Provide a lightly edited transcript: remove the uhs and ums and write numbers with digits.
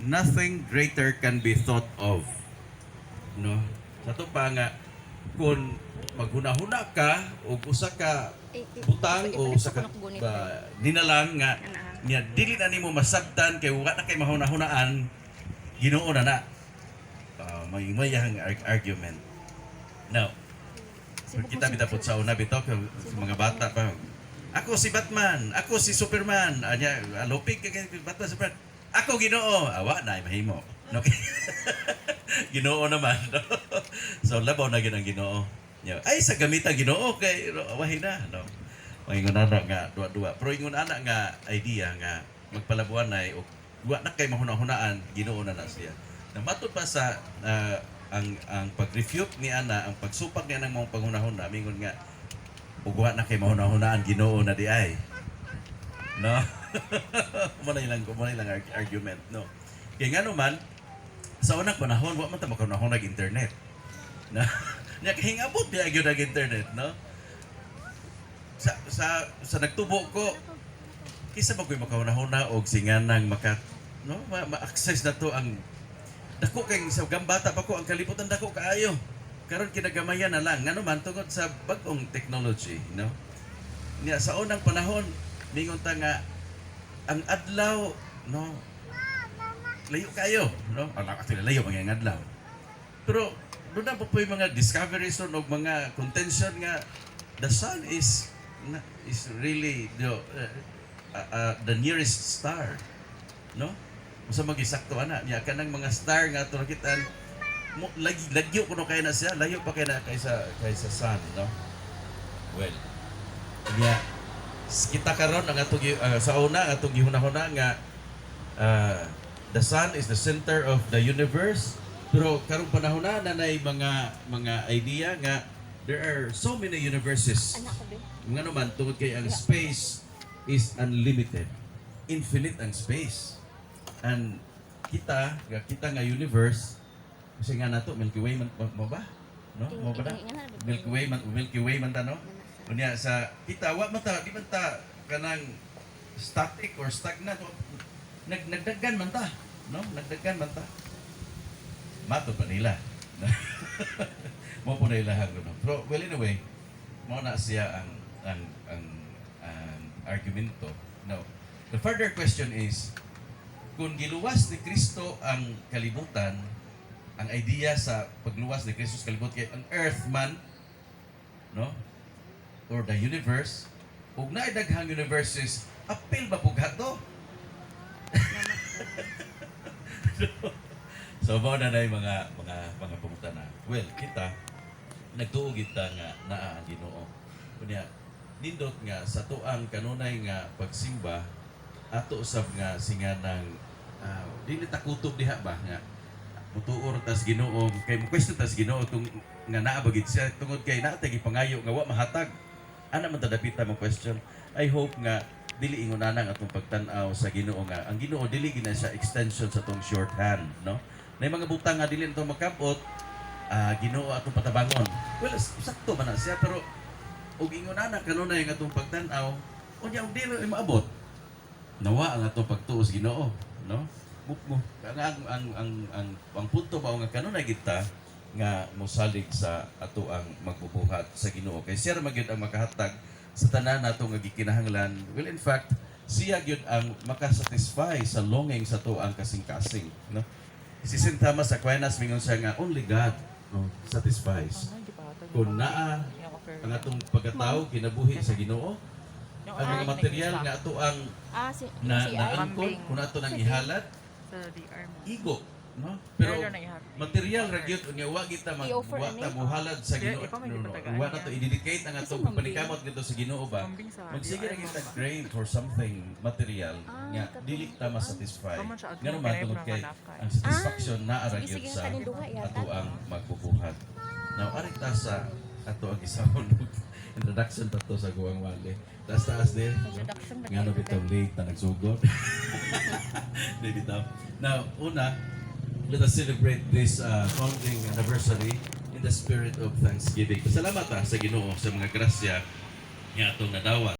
nothing greater can be thought of. No? Sa to pa nga, kung maghuna-huna ka o usa ka butang o usa ka dinalang nga niya dili na nimo masabtan kay wa na kay mahuna-hunaan, Ginoo na na. May argument. Now, kita bitapot sa una bitaw sa mga bata pa. Ako si Batman, ako si Superman. Anya alopik kay Batman Superman. Ako Ginoo, awa na mahimo. No? Ginoo naman. No? So labaw na gid ang Ginoo. Ay sa gamita Ginoo kay awahin na, no. Ingon ana nga duwa-duwa. Pero ingon ana nga idea nga magpalabuan ay wa na kay mahuna-hunaan, Ginoo na siya. Namatod pa sa ang pag-refute ni ana, ang pagsupak niya ng mga panghunahuna, mingon nga ug wa na kay mahuna-hunaan, Ginoo na di ay. No? mo na ilang argument, no. Kaya nga naman sa unang panahon wa man ta makunahon nag internet. Na nya hingabot di gyud nag internet, no. Sa nagtubo ko kisa ba ko'y makahuna-huna og singanang no ma-access na to ang dako kay sa gambata pa ko ang kalibutan dako kaayo karon kinagamayan na lang ngano man tungod sa bag-ong technology, no. Niya sa unang panahon mingon ta nga ang adlaw, no, layo kayo, no, actually layo mga adlaw, pero doon na po yung mga discoveries o mga contention nga the sun is really the nearest star, no? Usa mag-isakto ana niya kanang mga star nga ato nakitaan lagyo kuno kay na siya, layo pa kay na kaysa sun, no? Well, niya kita karon ang atong sa una atong gihuna-huna nga the sun is the center of the universe, pero karong panahon na nay mga idea nga there are so many universes. Nga naman tungod kay ang space is unlimited. Infinite ang space. And kita nga universe kasi nga nato Milky Way man mo ba? No? Mo ba? Milky Way man ta, no? Unya sa kita wa man ta di man ta kanang static or stagnant. Nagdaggan man ta, no? Nagdaggan man ta. Mato pa nila. Mo po na ilahang no. Pero well anyway, mo na siya ang argumento. No. The further question is kung giluwas ni Kristo ang kalibutan, ang idea sa pagluwas ni Kristo sa kalibutan kay ang earth man, no? Or the universe, ug naay daghang universes, apil ba pug hato? So mao na nay mga pangutana. Well, kita nagtuo kita nga naa ang Ginoo. Kunya nindot nga sa tuang kanunay nga pagsimba ato usab nga singanang dili ta kutob diha ba nga mutuor tas Ginoo kay mo question tas Ginoo tung nga naa ba gid siya tungod kay naa tay gipangayo nga wa mahatag. Ana man ta dapita mo question. I hope nga dili ingon ana atong pagtan-aw sa Ginoo nga ang Ginoo dili gina siya extension sa tong shorthand, no. Nay mga butang nga dili nito makabot, Ginoo atong patabangon. Well, sakto man na siya pero ug ingon ana kanunay nga atong pagtan-aw unya ug dili maabot. Nawa ang atong pagtuo sa Ginoo, no. Mo ang punto ba nga kanunay kita nga mosalig sa ato ang magbubuhat sa Ginoo kay siya ra magyud ang makahatag sa tanan nato nga gikinahanglan. Well, in fact, siya gyud ang makasatisfy sa longing sa to ang kasing-kasing, no. Si St. Thomas Aquinas mingon siya nga only God, no, satisfies. Kung naa ang atong pagkatao kinabuhi sa Ginoo, ang mga material nga ato ang naangkon kung ato nang ihalat igo, no? Pero material ra gyud unya wa kita muhalad sa Ginoo. Wa na to i-dedicate ang atong pagpanikamot dito sa Ginoo ba. Magsige ra kita crave for something material nga dili ta ma-satisfy. Ngano man tungod kay ang satisfaction naa ra gyud sa ato ang magbubuhat. Now ari ta sa ato ang isahon introduction pa to sa Guwang Wali. Taas din. Ngano bitaw late na nagsugod. Now, una, let us celebrate this founding anniversary in the spirit of thanksgiving. Salamat sa Ginoo sa mga grasya nga atong nadawat.